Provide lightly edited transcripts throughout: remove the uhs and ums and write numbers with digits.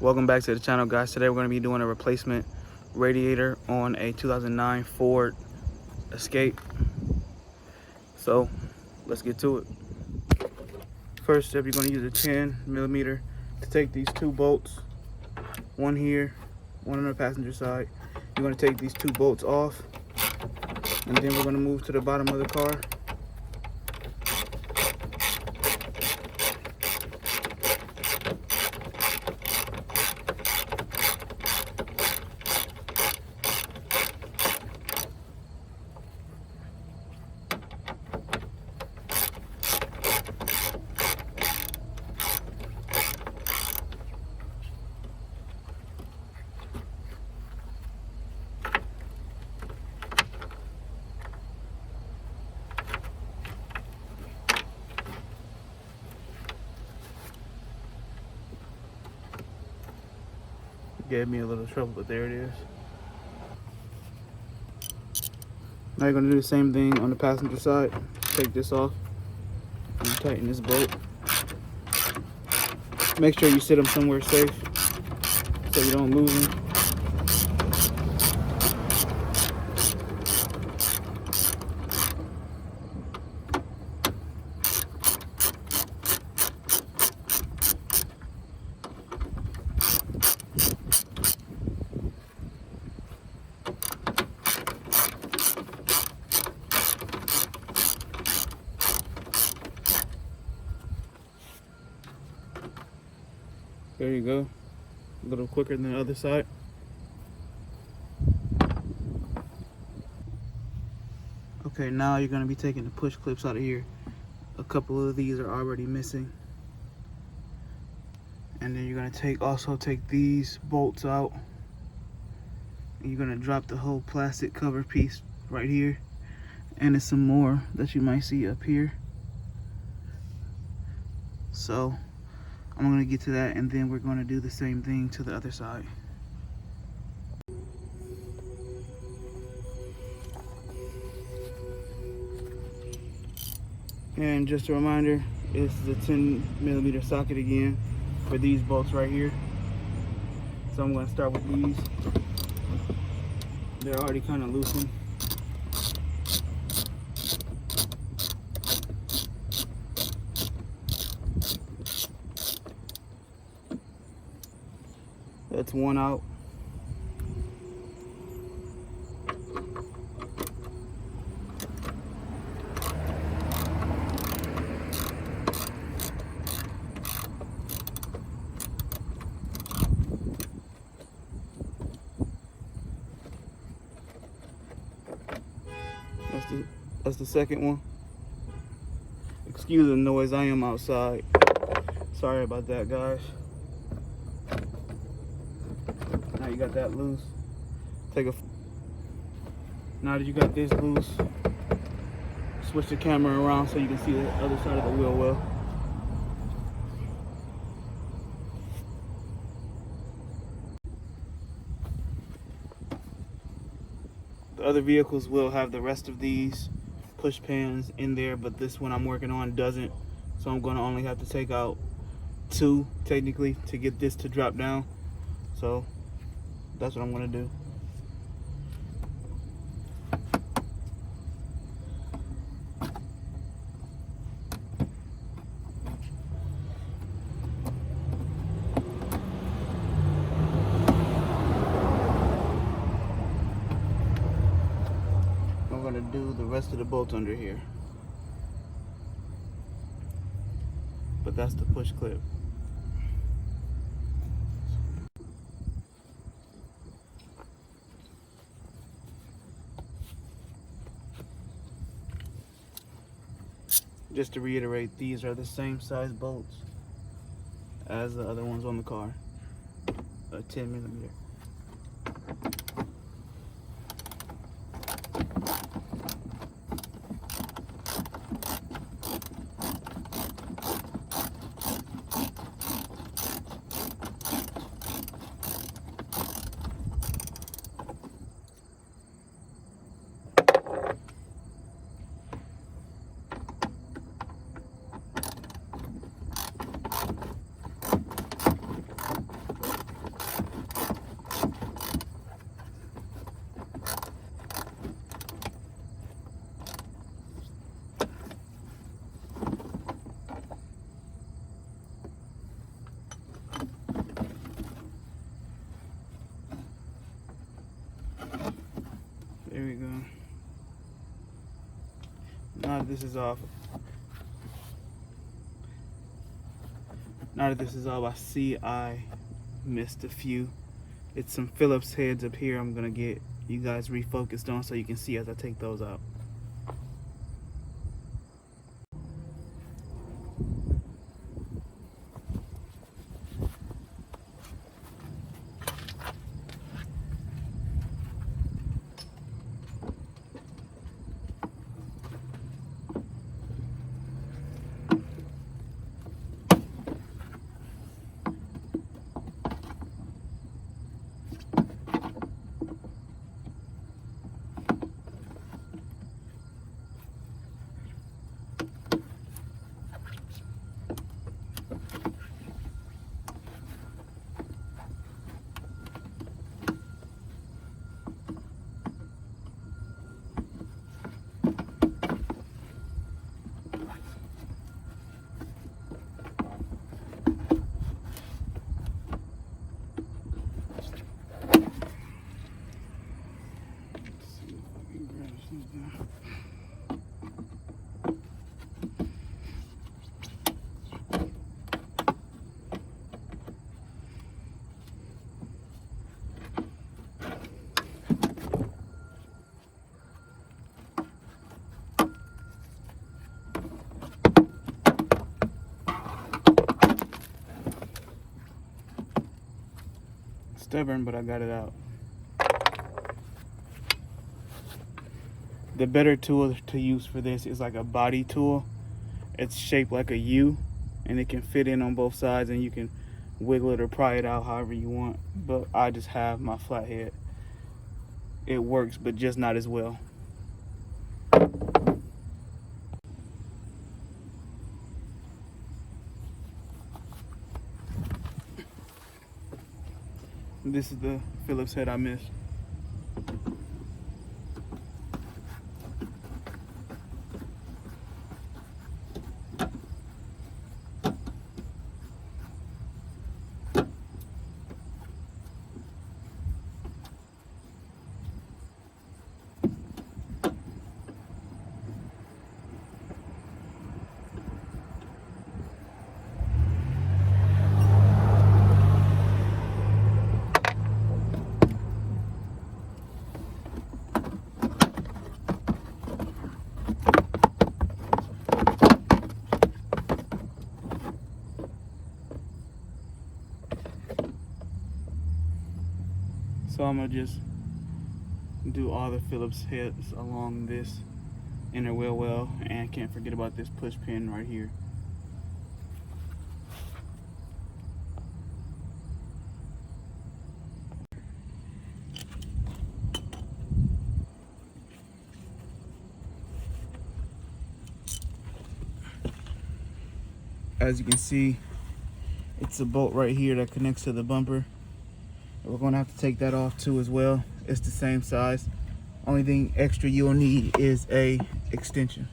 Welcome back to the channel, guys. Today we're going to be doing a replacement radiator on a 2009 Ford Escape. So let's get to it. First step, you're going to use a 10mm to take these two bolts, one here, one on the passenger side. You're going to take these two bolts off, and then we're going to move to the bottom of the car. Gave me a little trouble, but there it is. Now you're going to do the same thing on the passenger side. Take this off and tighten this bolt. Make sure you sit them somewhere safe so you don't lose them. There you go. A little quicker than the other side. Okay, now you're going to be taking the push clips out of here. A couple of these are already missing. And then you're going to also take these bolts out. And you're going to drop the whole plastic cover piece right here. And there's some more that you might see up here. So I'm going to get to that, and then we're going to do the same thing to the other side. And just a reminder, it's the 10mm socket again for these bolts right here. So I'm going to start with these. They're already kind of loosened. That's one out. That's the second one. Excuse the noise, I am outside. Sorry about that, guys. Now you got that loose. Now that you got this loose, switch the camera around so you can see the other side of the wheel well. The other vehicles will have the rest of these push pins in there, but this one I'm working on doesn't. So I'm going to only have to take out two, technically, to get this to drop down. So that's what I'm going to do. I'm going to do the rest of the bolts under here. But that's the push clip. Just to reiterate, these are the same size bolts as the other ones on the car, a 10mm. that this is off, I see I missed a few. It's some Phillips heads up here I'm gonna get you guys refocused on so you can see as I take those out. Stubborn, but I got it out. The better tool to use for this is like a body tool. It's shaped like a U and it can fit in on both sides, and you can wiggle it or pry it out however you want. But I just have my flathead. It works, but just not as well. This is the Phillips head I missed. So I'm gonna just do all the Phillips heads along this inner wheel well, and can't forget about this push pin right here. As you can see, it's a bolt right here that connects to the bumper. We're gonna have to take that off too as well. It's the same size. Only thing extra you'll need is a extension.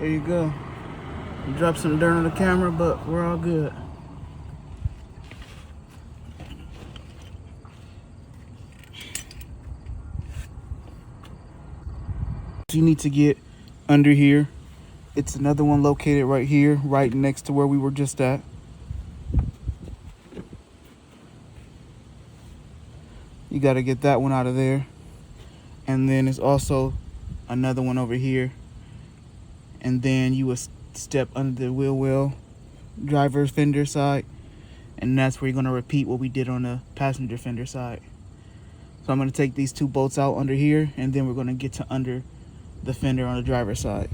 There you go. Drop some dirt on the camera, but we're all good. You need to get under here. It's another one located right here, right next to where we were just at. You got to get that one out of there. And then there's also another one over here. And then you would step under the wheel well, driver's fender side. And that's where you're going to repeat what we did on the passenger fender side. So I'm going to take these two bolts out under here, and then we're going to get to under the fender on the driver's side.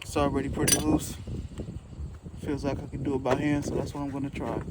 It's already pretty loose. Feels like I can do it by hand, so that's what I'm going to try.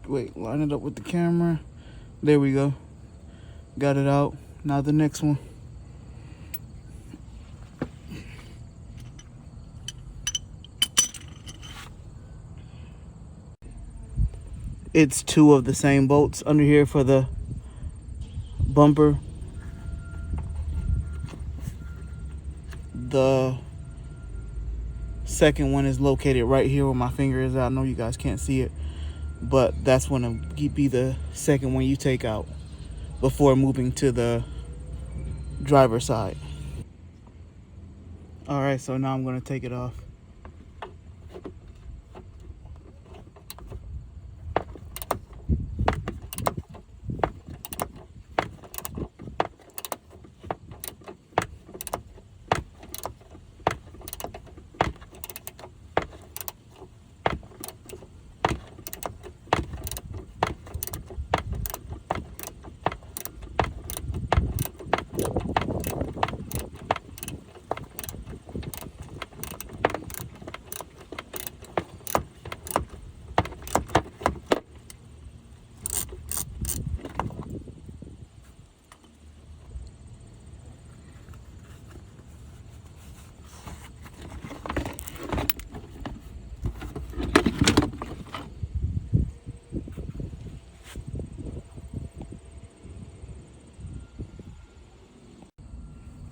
Wait, line it up with the camera. There we go. Got it out. Now the next one. It's two of the same bolts under here for the bumper. The second one is located right here where my finger is at. I know you guys can't see it, but that's going to be the second one you take out before moving to the driver's side. All right, so now I'm going to take it off.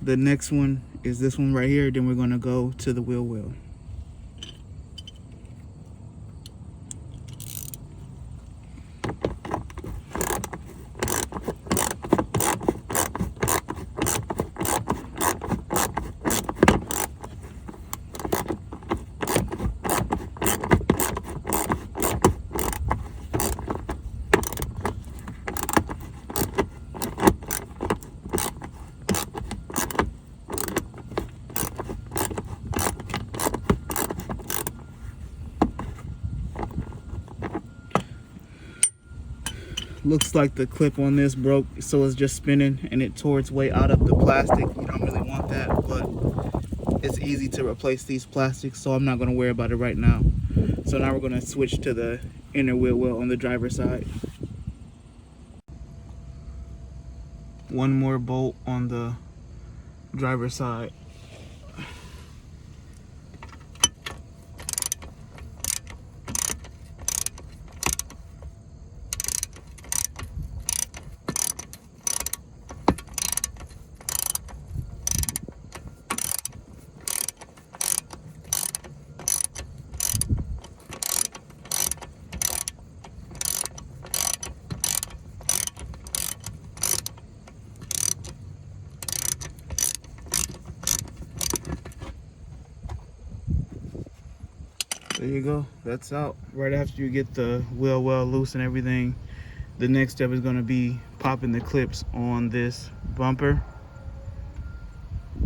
The next one is this one right here. Then we're going to go to the wheel well. Looks like the clip on this broke, so it's just spinning and it tore its way out of the plastic. You don't really want that, but it's easy to replace these plastics, so I'm not going to worry about it right now. So now we're going to switch to the inner wheel well on the driver's side. One more bolt on the driver's side. There you go, that's out. Right after you get the wheel well loose and everything, The next step is going to be popping the clips on this bumper.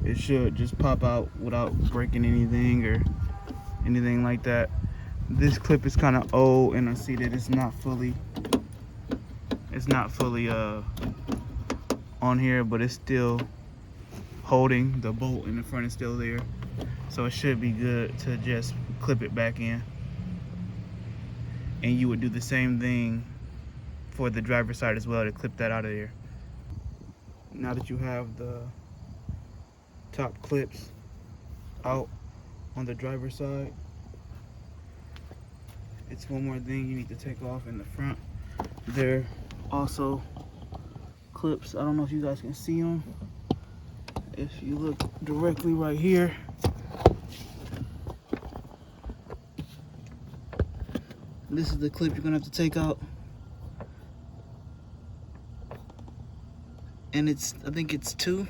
It should just pop out without breaking anything or anything like that. This clip is kind of old, and I see that it's not fully on here, but it's still holding. The bolt in the front is still there, so it should be good to just clip it back in. And you would do the same thing for the driver's side as well, to clip that out of there. Now that you have the top clips out on the driver's side, it's one more thing you need to take off in the front. There also clips, I don't know if you guys can see them. If you look directly right here, this is the clip you're gonna have to take out. And I think it's 2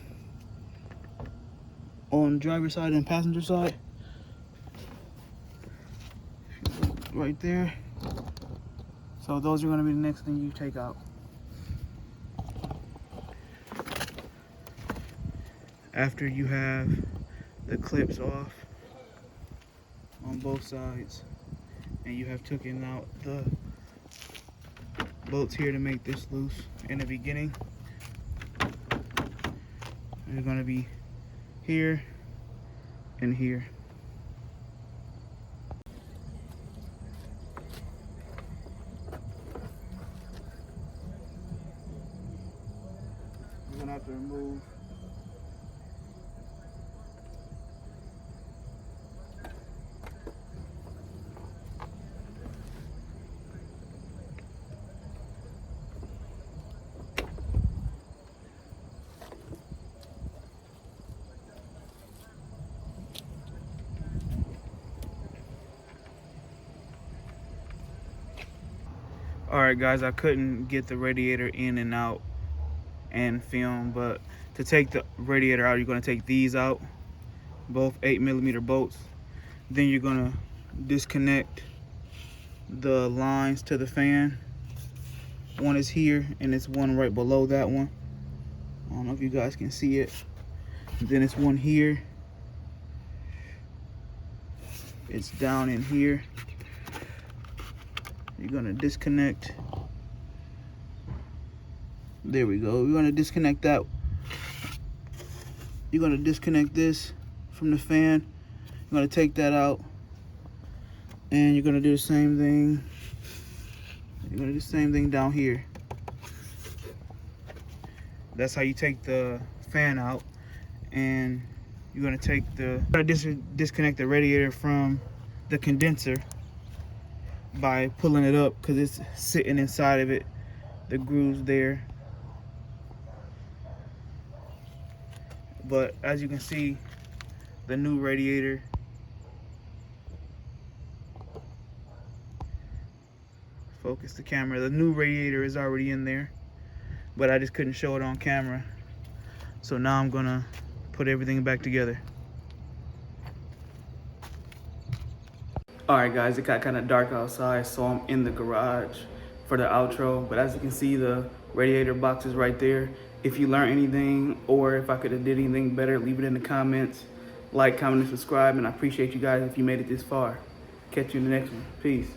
on driver's side and passenger side. Right there. So those are gonna be the next thing you take out. After you have the clips off on both sides, and you have taken out the bolts here to make this loose in the beginning, they're going to be here and here. You're going to have to remove Alright guys, I couldn't get the radiator in and out and film, but to take the radiator out, you're going to take these out, both 8mm bolts. Then you're going to disconnect the lines to the fan. One is here, and it's one right below that one. I don't know if you guys can see it. Then it's one here. It's down in here. You're gonna disconnect. There we go. You're gonna disconnect that. You're gonna disconnect this from the fan. You're gonna take that out, and you're gonna do the same thing. You're gonna do the same thing down here. That's how you take the fan out. And you're gonna disconnect the radiator from the condenser by pulling it up, because it's sitting inside of it, the grooves there. But as you can see, the new radiator, focus the camera, the new radiator is already in there, but I just couldn't show it on camera. So now I'm gonna put everything back together. Alright guys, it got kind of dark outside, so I'm in the garage for the outro. But as you can see, the radiator box is right there. If you learned anything, or if I could have did anything better, leave it in the comments. Like, comment, and subscribe, and I appreciate you guys if you made it this far. Catch you in the next one. Peace.